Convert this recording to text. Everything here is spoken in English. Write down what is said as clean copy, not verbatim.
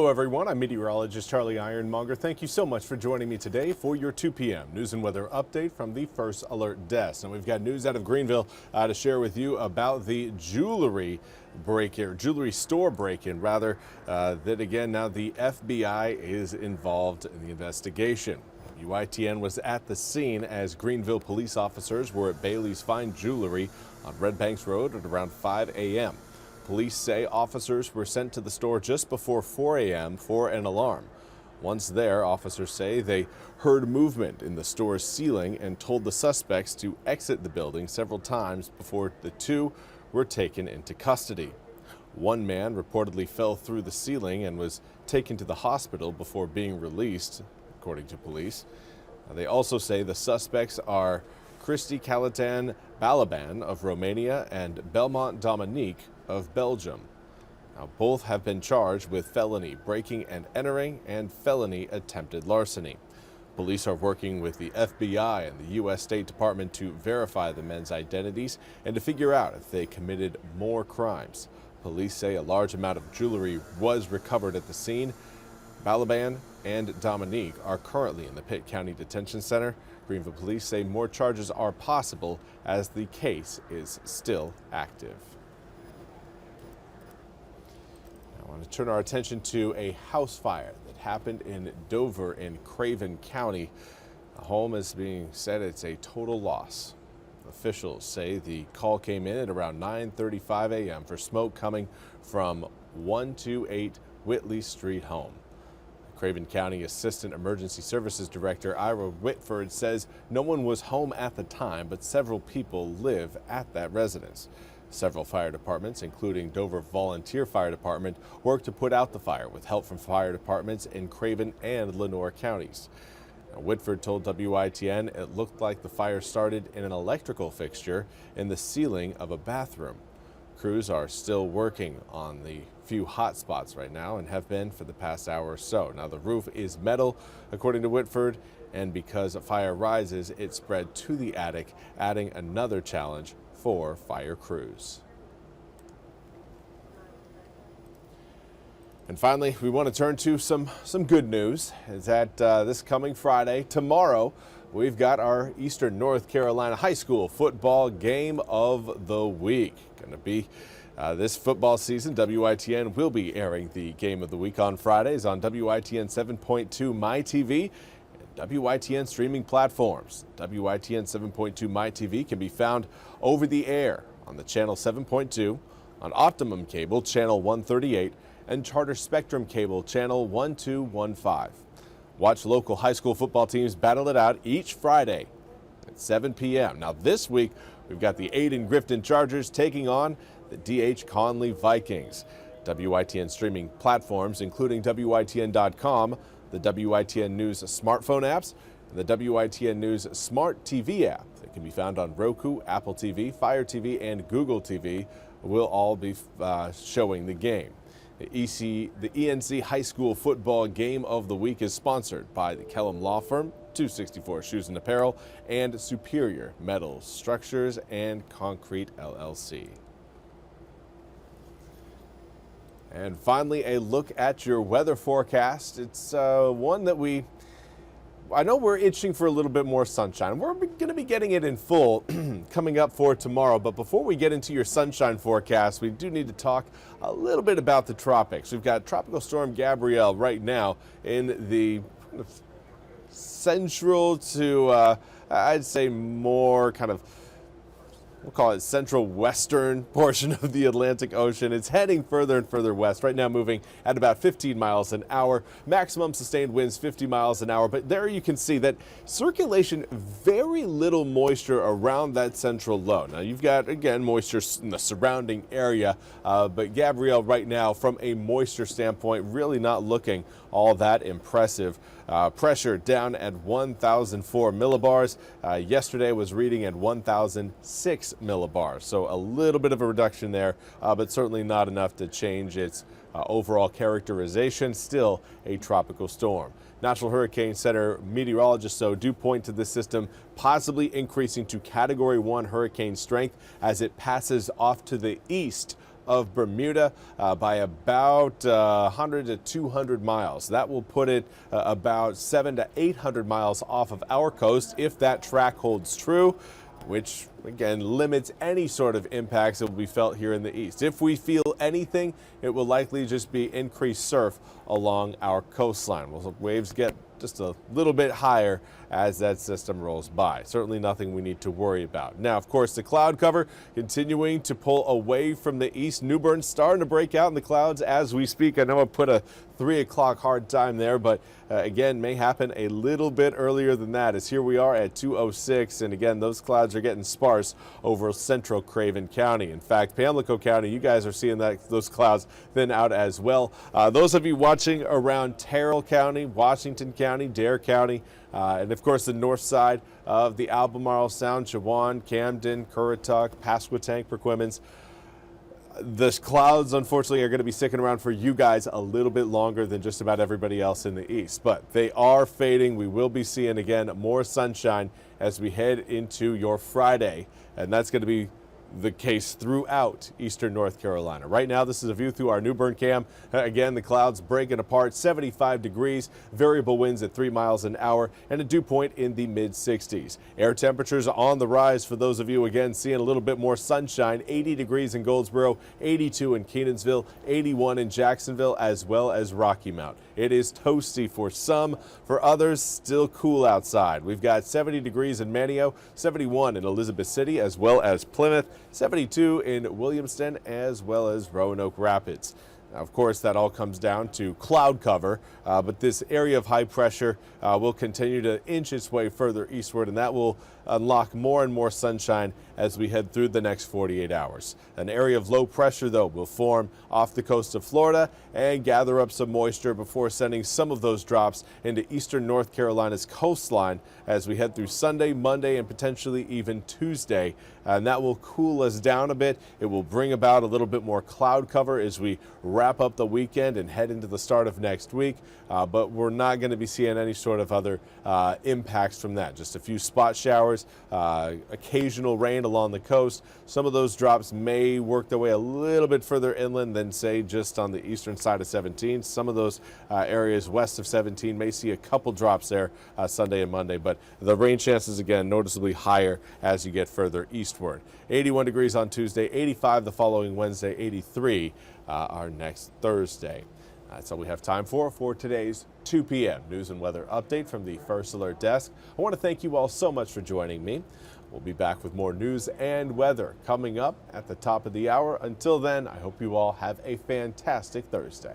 Hello everyone, I'm meteorologist Charlie Ironmonger. Thank you so much for joining me today for your 2 p.m. news and weather update from the First Alert Desk. And we've got news out of Greenville to share with you about the jewelry store break-in that again now the FBI is involved in the investigation. WITN was at the scene as Greenville police officers were at Bailey's Fine Jewelry on Red Banks Road at around 5 a.m. Police say officers were sent to the store just before 4 a.m. for an alarm. Once there, officers say they heard movement in the store's ceiling and told the suspects to exit the building several times before the two were taken into custody. One man reportedly fell through the ceiling and was taken to the hospital before being released, according to police. They also say the suspects are Christy Calitan Balaban of Romania and Belmont Dominique of Belgium. Now, both have been charged with felony breaking and entering and felony attempted larceny. Police are working with the FBI and the U.S. State Department to verify the men's identities and to figure out if they committed more crimes. Police say a large amount of jewelry was recovered at the scene. Balaban and Dominique are currently in the Pitt County Detention Center. Greenville police say more charges are possible as the case is still active. I want to turn our attention to a house fire that happened in Dover in Craven County. The home is being said it's a total loss. Officials say the call came in at around 9:35 a.m. for smoke coming from 128 Whitley Street home. Craven County Assistant Emergency Services Director Ira Whitford says no one was home at the time, but several people live at that residence. Several fire departments, including Dover Volunteer Fire Department, worked to put out the fire with help from fire departments in Craven and Lenoir counties. Now, Whitford told WITN it looked like the fire started in an electrical fixture in the ceiling of a bathroom. Crews are still working on the few hot spots right now and have been for the past hour or so. Now, the roof is metal, according to Whitford, and because a fire rises, it spread to the attic, adding another challenge for fire crews. And finally, we want to turn to some good news. Is that this coming Friday, tomorrow, we've got our Eastern North Carolina High School football game of the week. Going to be this football season. WITN will be airing the game of the week on Fridays on WITN 7.2 MyTV. WITN streaming platforms. WITN 7.2 MyTV can be found over the air on the channel 7.2, on Optimum Cable channel 138, and Charter Spectrum Cable channel 1215. Watch local high school football teams battle it out each Friday at 7 p.m. Now this week, we've got the Aiden Grifton Chargers taking on the D.H. Conley Vikings. WITN streaming platforms, including WITN.com, the WITN News smartphone apps, and the WITN News Smart TV app that can be found on Roku, Apple TV, Fire TV, and Google TV will all be showing the game. The ENC High School Football Game of the Week is sponsored by the Kellum Law Firm, 264 Shoes and Apparel, and Superior Metals Structures and Concrete LLC. And finally, a look at your weather forecast. It's one that I know we're itching for a little bit more sunshine. We're going to be getting it in full coming up for tomorrow. But before we get into your sunshine forecast, we do need to talk a little bit about the tropics. We've got Tropical Storm Gabrielle right now in the central to, I'd say more kind of, we'll call it central western portion of the Atlantic Ocean. It's heading further and further west, right now moving at about 15 miles an hour. Maximum sustained winds 50 miles an hour. But there you can see that circulation, very little moisture around that central low. Now you've got, again, moisture in the surrounding area, but Gabrielle right now from a moisture standpoint really not looking all that impressive. Pressure down at 1,004 millibars. Yesterday was reading at 1,006 millibars. So a little bit of a reduction there, but certainly not enough to change its overall characterization. Still a tropical storm. National Hurricane Center meteorologists, though, do point to this system possibly increasing to Category 1 hurricane strength as it passes off to the east of Bermuda by about 100 to 200 miles. That will put it about 700 to 800 miles off of our coast if that track holds true, which again limits any sort of impacts that will be felt here in the east. If we feel anything, it will likely just be increased surf along our coastline. Well, waves get just a little bit higher as that system rolls by. Certainly nothing we need to worry about. Now, of course, the cloud cover continuing to pull away from the east. New Bern starting to break out in the clouds as we speak. I know I put a 3 o'clock hard time there, but again, may happen a little bit earlier than that, as here we are at 2:06, and again, those clouds are getting sparse over central Craven County. In fact, Pamlico County, you guys are seeing those clouds thin out as well. Those of you watching around Terrell County, Washington County, Dare County, and of course the north side of the Albemarle Sound, Chewan, Camden, Currituck, Pasquotank, Perquimans. The clouds, unfortunately, are going to be sticking around for you guys a little bit longer than just about everybody else in the east, but they are fading. We will be seeing, again, more sunshine as we head into your Friday, and that's going to be the case throughout eastern North Carolina. Right now, this is a view through our New Bern cam. Again, the clouds breaking apart, 75 degrees, variable winds at 3 miles an hour, and a dew point in the mid-60s. Air temperatures on the rise for those of you, again, seeing a little bit more sunshine. 80 degrees in Goldsboro, 82 in Kenansville, 81 in Jacksonville, as well as Rocky Mount. It is toasty for some. For others, still cool outside. We've got 70 degrees in Manio, 71 in Elizabeth City, as well as Plymouth, 72 in Williamston, as well as Roanoke Rapids. Now, of course, that all comes down to cloud cover, but this area of high pressure will continue to inch its way further eastward, and that will unlock more and more sunshine as we head through the next 48 hours. An area of low pressure, though, will form off the coast of Florida and gather up some moisture before sending some of those drops into eastern North Carolina's coastline as we head through Sunday, Monday, and potentially even Tuesday. And that will cool us down a bit. It will bring about a little bit more cloud cover as we wrap up the weekend and head into the start of next week. But we're not going to be seeing any sort of other impacts from that. Just a few spot showers, occasional rain along the coast. Some of those drops may work their way a little bit further inland than, say, just on the eastern side of 17. Some of those areas west of 17 may see a couple drops there Sunday and Monday, but the rain chances, again, noticeably higher as you get further eastward. 81 degrees on Tuesday, 85 the following Wednesday, 83 our next Thursday. That's all we have time for today's 2 p.m. news and weather update from the First Alert Desk. I want to thank you all so much for joining me. We'll be back with more news and weather coming up at the top of the hour. Until then, I hope you all have a fantastic Thursday.